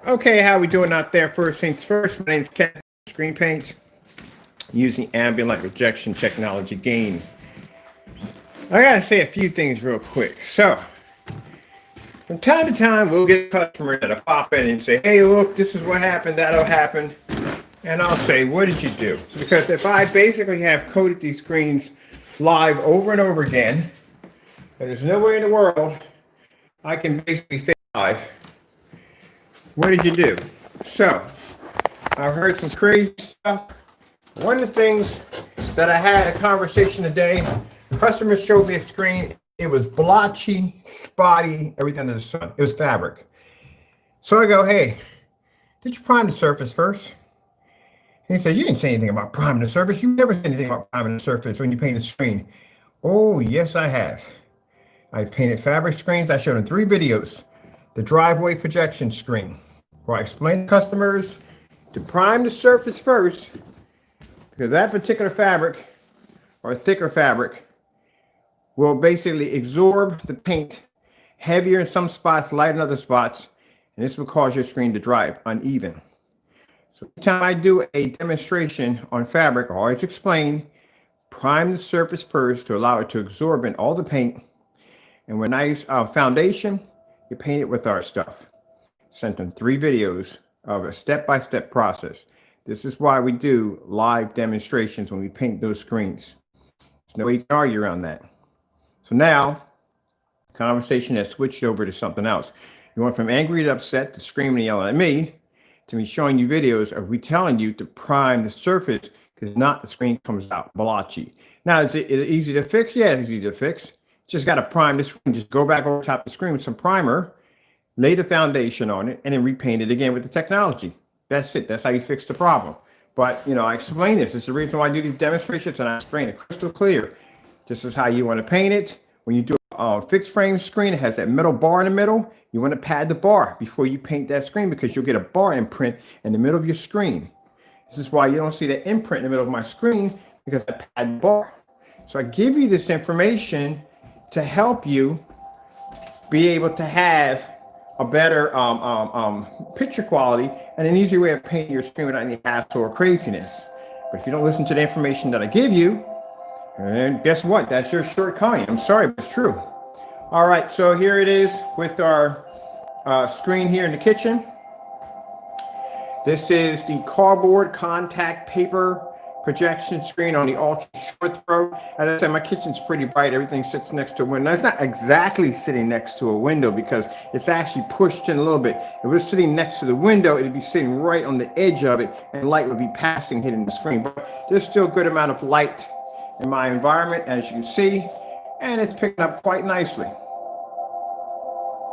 Okay, how we doing out there? First things first, my name's Ken. Screen paint using ambient light rejection technology gain. I gotta say a few things real quick. So, from time to time, we'll get a customer that'll pop in and say, "Hey, look, this is what happened. That'll happen," and I'll say, "What did you do?" Because if I basically have coated these screens live over and over again, and there's no way in the world I can basically fix live. What did you do? So, I've heard some crazy stuff. One of the things that I had a conversation today, the customer showed me a screen. It was blotchy, spotty, everything under the sun. It was fabric. So I go, "Hey, did you prime the surface first?" And he says, "You didn't say anything about priming the surface. You never said anything about priming the surface when you paint a screen." "Oh, yes, I have. I've painted fabric screens. I showed him 3 videos. The driveway projection screen, where I explained to customers to prime the surface first, because that particular fabric, or thicker fabric, will basically absorb the paint heavier in some spots, light in other spots, and this will cause your screen to dry uneven. So every time I do a demonstration on fabric, I always explain, prime the surface first to allow it to absorb in all the paint, and with nice foundation, you paint it with our stuff." Sent them 3 videos of a step-by-step process. This is why we do live demonstrations when we paint those screens. There's no way you can argue around that. So now, the conversation has switched over to something else. You went from angry to upset to screaming and yelling at me to me showing you videos of me telling you to prime the surface, because not the screen comes out blotchy. Now, is it easy to fix? Yeah, it's easy to fix. Just got to prime the screen. Just go back over top of the screen with some primer, lay the foundation on it, and then repaint it again with the technology. That's it. That's how you fix the problem. But, I explain this. This is the reason why I do these demonstrations, and I explain it crystal clear. This is how you want to paint it. When you do a fixed frame screen, it has that metal bar in the middle. You want to pad the bar before you paint that screen, because you'll get a bar imprint in the middle of your screen. This is why you don't see that imprint in the middle of my screen, because I pad the bar. So I give you this information to help you be able to have a better picture quality and an easier way of painting your screen without any hassle or craziness. But if you don't listen to the information that I give you, and guess what? That's your shortcoming. I'm sorry, but it's true. All right, so here it is with our screen here in the kitchen. This is the cardboard contact paper projection screen on the ultra short throw. As I said, my kitchen's pretty bright. Everything sits next to a window. It's not exactly sitting next to a window because it's actually pushed in a little bit. If it was sitting next to the window, it'd be sitting right on the edge of it, and light would be passing, hitting the screen. But there's still a good amount of light in my environment, as you can see, and it's picking up quite nicely.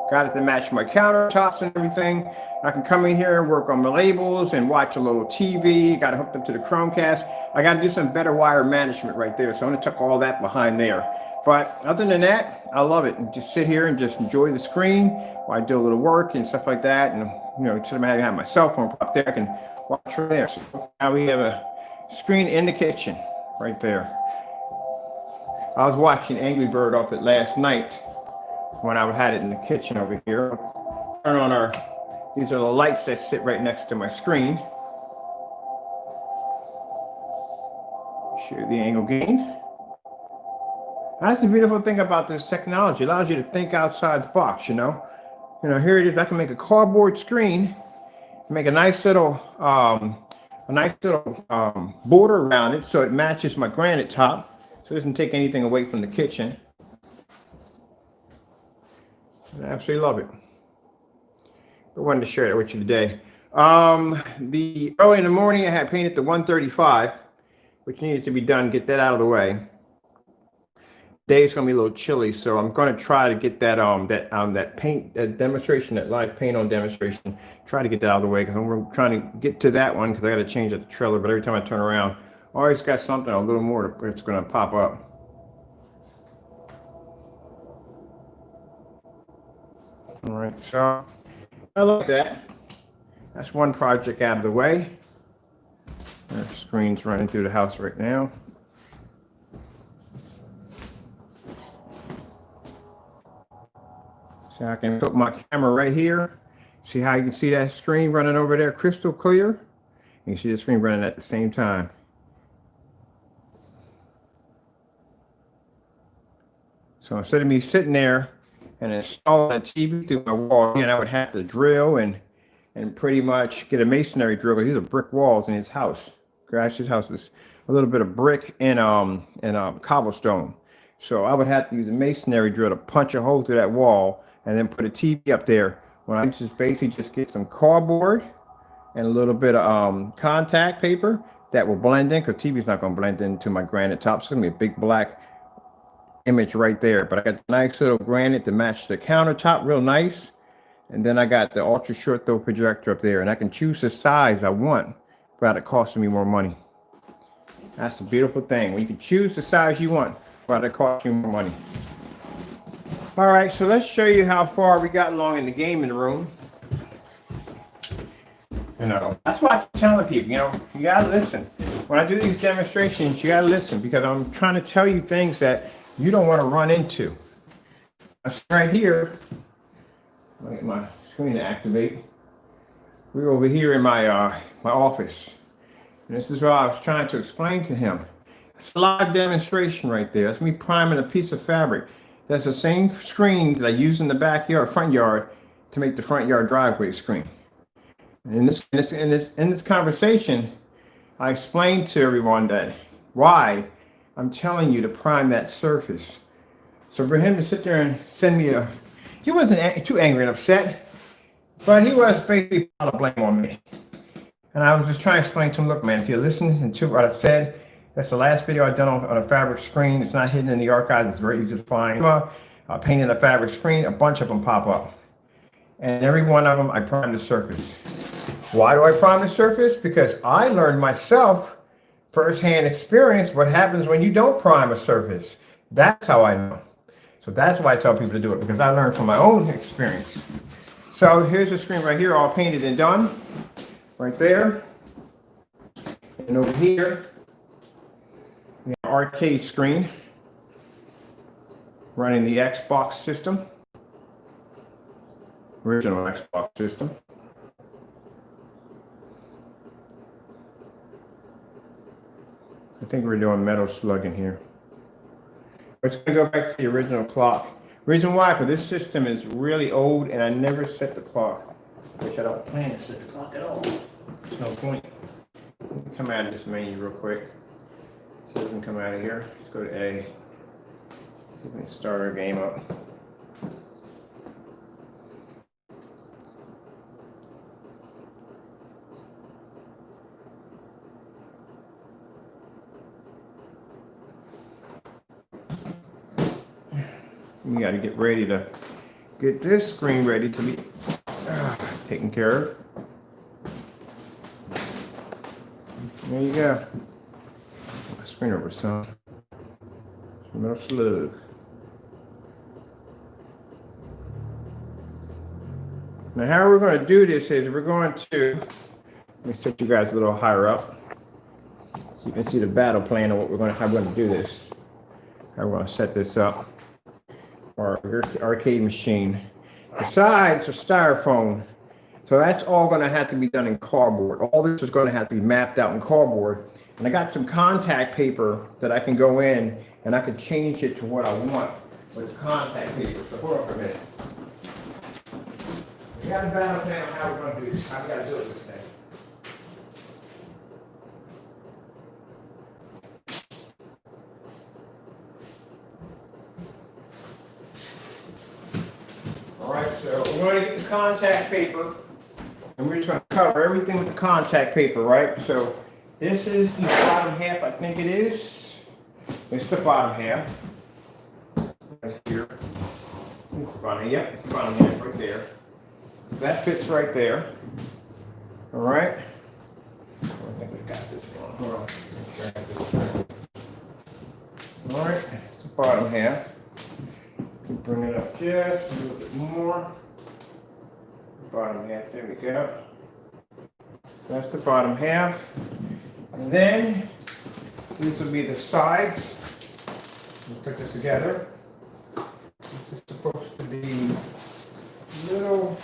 Got it to match my countertops and everything. I can come in here and work on my labels and watch a little TV. Got it hooked up to the Chromecast. I got to do some better wire management right there, so I'm going to tuck all that behind there. But other than that, I love it. And just sit here and just enjoy the screen while I do a little work and stuff like that. And, instead of having to have my cell phone up there, I can watch from there. So now we have a screen in the kitchen right there. I was watching Angry Bird off it last night when I had it in the kitchen over here. Turn on these are the lights that sit right next to my screen. Show the angle gain. That's the beautiful thing about this technology. It allows you to think outside the box, here it is. I can make a cardboard screen, make a nice little border around it so it matches my granite top. So it doesn't take anything away from the kitchen. I absolutely love it. I wanted to share that with you today. The early in the morning, I had painted the 135, which needed to be done. Get that out of the way. Day's gonna be a little chilly, so I'm gonna try to get that demonstration, that live paint on demonstration. Try to get that out of the way because I'm trying to get to that one because I got to change the trailer. But every time I turn around, I always got something a little more that's gonna pop up. All right, so I like that. That's one project out of the way. The screen's running through the house right now. So I can put my camera right here See how you can see that screen running over there crystal clear? You can see the screen running at the same time. So instead of me sitting there and installing a TV through my wall, again, I would have to drill and pretty much get a masonry drill, because these are brick walls in his house. His house is a little bit of brick and cobblestone. So I would have to use a masonry drill to punch a hole through that wall and then put a TV up there. When I just basically just get some cardboard and a little bit of contact paper that will blend in, because TV's not going to blend into my granite top. It's going to be a big black image right there. But I got the nice little granite to match the countertop real nice. And then I got the ultra short throw projector up there, and I can choose the size I want without it costing me more money. That's a beautiful thing. When you can choose the size you want without it costing you more money. All right, so let's show you how far we got along in the gaming room. You know, that's why I'm telling people, you know, you gotta listen. When I do these demonstrations, you gotta listen, because I'm trying to tell you things that you don't want to run into. That's right here. I'll get my screen to activate. We're over here in my my office. And this is what I was trying to explain to him. It's a live demonstration right there. That's me priming a piece of fabric. That's the same screen that I use in the backyard, front yard, to make the front yard driveway screen. And in this conversation, I explained to everyone that why I'm telling you to prime that surface. So for him to sit there and send me he wasn't too angry and upset, but he was basically all the blame on me. And I was just trying to explain to him, look, man, if you listen to what I said, that's the last video I've done on a fabric screen. It's not hidden in the archives. It's very easy to find. Painting a fabric screen, a bunch of them pop up. And every one of them, I prime the surface. Why do I prime the surface? Because I learned myself, firsthand experience, what happens when you don't prime a surface. That's how I know. So that's why I tell people to do it, because I learned from my own experience. So here's the screen right here, all painted and done. Right there. And over here, we have an arcade screen running the Xbox system. Original Xbox system. I think we're doing Metal Slug in here. Let's go back to the original clock. Reason why, because this system is really old and I never set the clock. Which I don't plan to set the clock at all. There's no point. Let me come out of this menu real quick. So we can come out of here. Let's go to A. See if we can start our game up. We got to get ready to get this screen ready to be taken care of. There you go. My screen over some. Metal Slug. Now how we're going to do this is we're going to, let me set you guys a little higher up so you can see the battle plan of how we're going to do this. How we're going to set this up. Here's the arcade machine. The sides are styrofoam, so that's all going to have to be done in cardboard. All this is going to have to be mapped out in cardboard. And I got some contact paper that I can go in and I can change it to what I want with the contact paper. So hold on for a minute. We got a battle plan on how we're going to do this. How we got to do it this thing. Alright, so we're going to get the contact paper, and we're just going to cover everything with the contact paper, right? So this is the bottom half, I think it is. It's the bottom half. Right here. It's the bottom, yep, it's the bottom half right there. So that fits right there. Alright. I think we got this one. Hold on. Alright, it's the bottom half. Bring it up just a little bit more. Bottom half, there we go. That's the bottom half. And then these will be the sides. We'll put this together. This is supposed to be little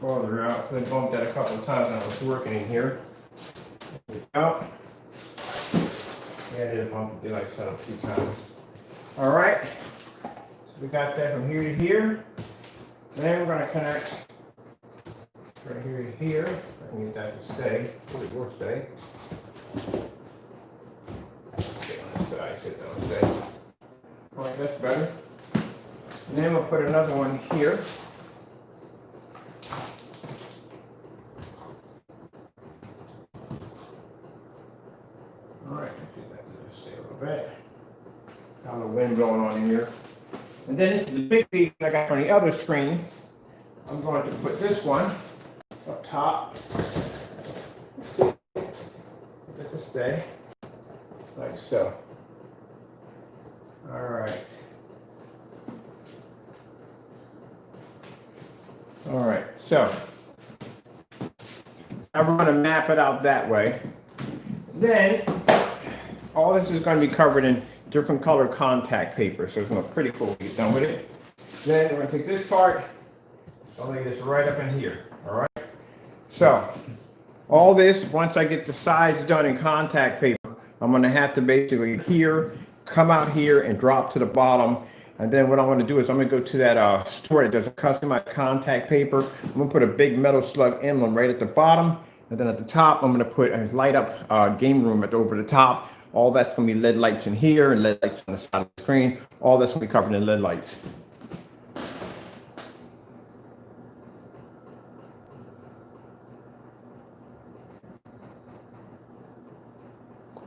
farther out. So I bumped that a couple of times when I was working in here. Out. Yeah, I did bump it like so a few times. All right. So we got that from here to here. Then we're going to connect from here to here. I need that to stay. It will stay. Stay on this side, sit down, stay. All right, that's better. And then we'll put another one here. All right, let's stay a little bit. Got a little wind blowing on in here. And then this is the big piece I got on the other screen. I'm going to put this one up top. Let's see. Get it to stay. Like so. All right. All right, so I'm going to map it out that way. Then all this is going to be covered in different color contact paper, so it's going to be pretty cool to get done with it. Then we're going to take this part, I'll lay this right up in here. All right. So all this, once I get the sides done in contact paper, I'm going to have to basically come out here and drop to the bottom. And then what I want to do is I'm going to go to that store that does a customized contact paper. I'm going to put a big metal slug emblem right at the bottom. And then at the top, I'm going to put a light up game room over the top. All that's going to be LED lights in here and LED lights on the side of the screen. All that's going to be covered in LED lights.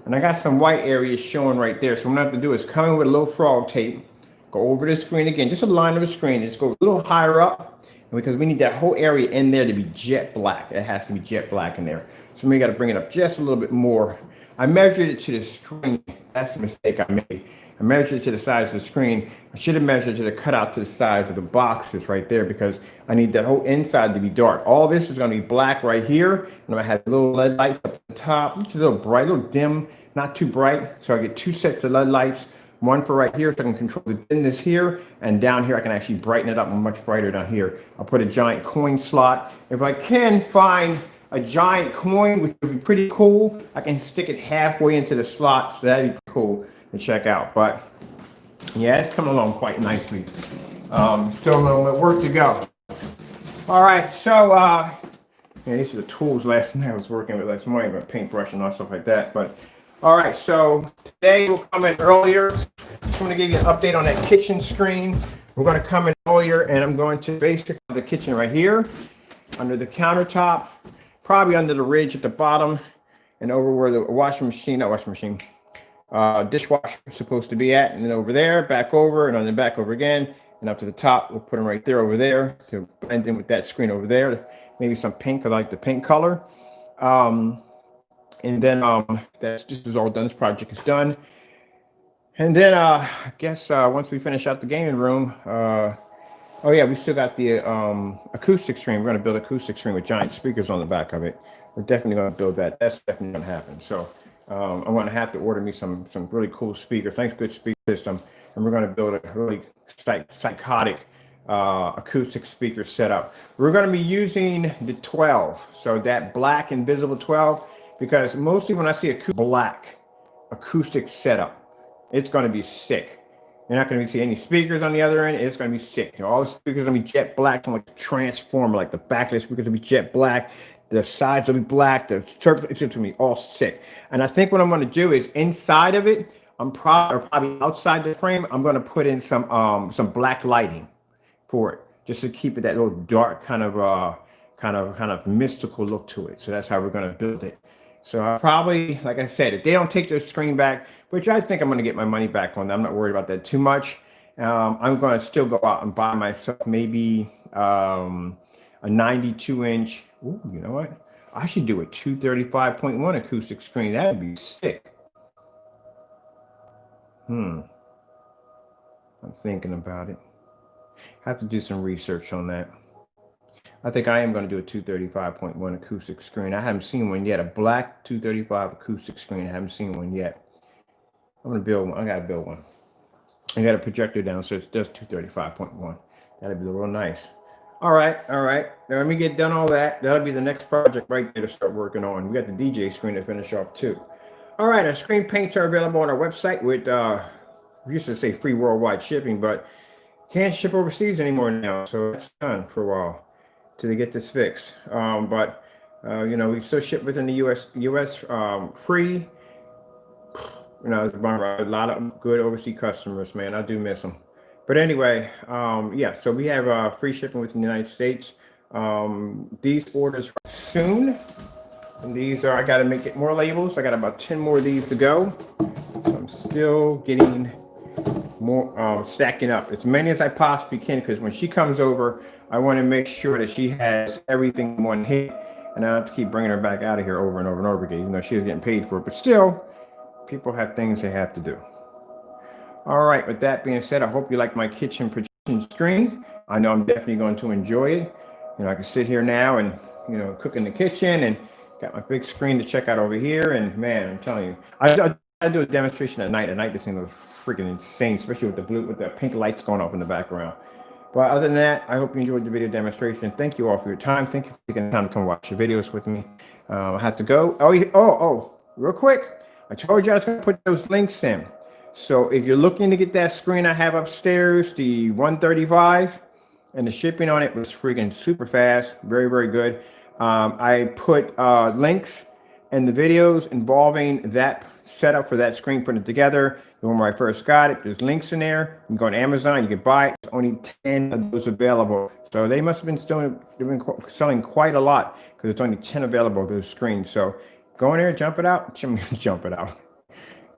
And I got some white areas showing right there. So what I'm going to have to do is come in with a little frog tape. Go over the screen again, just a line of the screen. Just go a little higher up, because we need that whole area in there to be jet black. It has to be jet black in there. So we got to bring it up just a little bit more. I measured it to the screen. That's the mistake I made. I measured it to the size of the screen. I should have measured to the cutout to the size of the boxes right there, because I need the whole inside to be dark. All this is going to be black right here. And I'm going to have little LED lights up at the top. It's a little bright, a little dim, not too bright. So I get two sets of LED lights. One for right here, so I can control the dimness here, and down here I can actually brighten it up much brighter down here. I'll put a giant coin slot. If I can find a giant coin, which would be pretty cool, I can stick it halfway into the slot, so that'd be cool to check out. But yeah, it's coming along quite nicely. Still a little bit of work to go. All right, so yeah, these are the tools last night I was working with last morning, about paintbrush and all stuff like that. But all right, so today we'll come in earlier. Just want to give you an update on that kitchen screen. We're going to come in earlier, and I'm going to basically the kitchen right here, under the countertop, probably under the ridge at the bottom, and over where the dishwasher is supposed to be at, and then over there, back over, and on the back over again, and up to the top. We'll put them right there over there to blend in with that screen over there. Maybe some pink, I like the pink color. And then this is all done. This project is done. And then I guess once we finish out the gaming room, oh yeah, we still got the acoustic screen. We're going to build an acoustic screen with giant speakers on the back of it. We're definitely going to build that. That's definitely going to happen. So I'm going to have to order me some really cool speakers. Thanks, good speaker system. And we're going to build a really psychotic acoustic speaker setup. We're going to be using the 12. So that black invisible 12. Because mostly when I see a black acoustic setup, it's going to be sick. You're not going to see any speakers on the other end. It's going to be sick. All the speakers are going to be jet black, like a transformer. Like the back of the speakers will be jet black. The sides will be black. The surface, it's going to be all sick. And I think what I'm going to do is inside of it, I'm probably outside the frame, I'm going to put in some black lighting for it, just to keep it that little dark kind of mystical look to it. So that's how we're going to build it. So I probably, like I said, if they don't take their screen back, which I think I'm going to get my money back on that, I'm not worried about that too much. I'm going to still go out and buy myself maybe a 92-inch. Ooh, you know what? I should do a 235.1 acoustic screen. That'd be sick. I'm thinking about it. I have to do some research on that. I think I am going to do a 235.1 acoustic screen. I haven't seen one yet. A black 235 acoustic screen. I haven't seen one yet. I'm going to build one. I got to build one. I got a projector downstairs. It does 235.1. That'd be real nice. All right, all right. Now let me get done all that. That'll be the next project right there to start working on. We got the DJ screen to finish off too. All right, our screen paints are available on our website with we used to say free worldwide shipping, but can't ship overseas anymore now. So that's done for a while till they get this fixed. But you know, we still ship within the US free. You know, a lot of good overseas customers, man. I do miss them. But anyway, yeah, so we have free shipping within the United States. These orders soon. And these are, I got to make it more labels. I got about 10 more of these to go. So I'm still getting more, stacking up as many as I possibly can, because when she comes over, I want to make sure that she has everything in one hit. And I don't have to keep bringing her back out of here over and over and over again, even though she's getting paid for it. But still, people have things they have to do. All right, with that being said, I hope you like my kitchen projection screen. I know I'm definitely going to enjoy it. You know, I can sit here now and, you know, cook in the kitchen and got my big screen to check out over here. And man, I'm telling you, I do a demonstration at night. At night, this thing was freaking insane, especially with the pink lights going off in the background. But other than that, I hope you enjoyed the video demonstration. Thank you all for your time. Thank you for taking the time to come watch your videos with me. I have to go. Real quick. I told you I was going to put those links in. So if you're looking to get that screen I have upstairs, the 135, and the shipping on it was freaking super fast, very, very good. I put links in the videos involving that setup for that screen, putting it together. The one where I first got it, there's links in there. You can go on Amazon, you can buy it. There's only 10 of those available. So they must have been selling quite a lot, because there's only 10 available of those screens. So go in there, jump it out.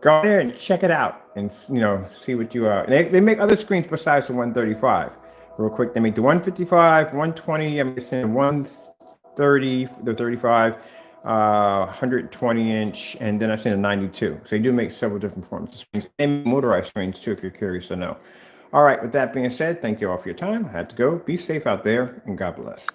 Go in there and check it out, and you know, see what you they make other screens besides the 135. Real quick, they make the 155, 120. I'm guessing 130, the 35, 120 inch, and then I've seen a 92. So they do make several different forms of screens and motorized screens too, if you're curious to know. All right, with that being said, thank you all for your time. I had to go. Be safe out there, and God bless.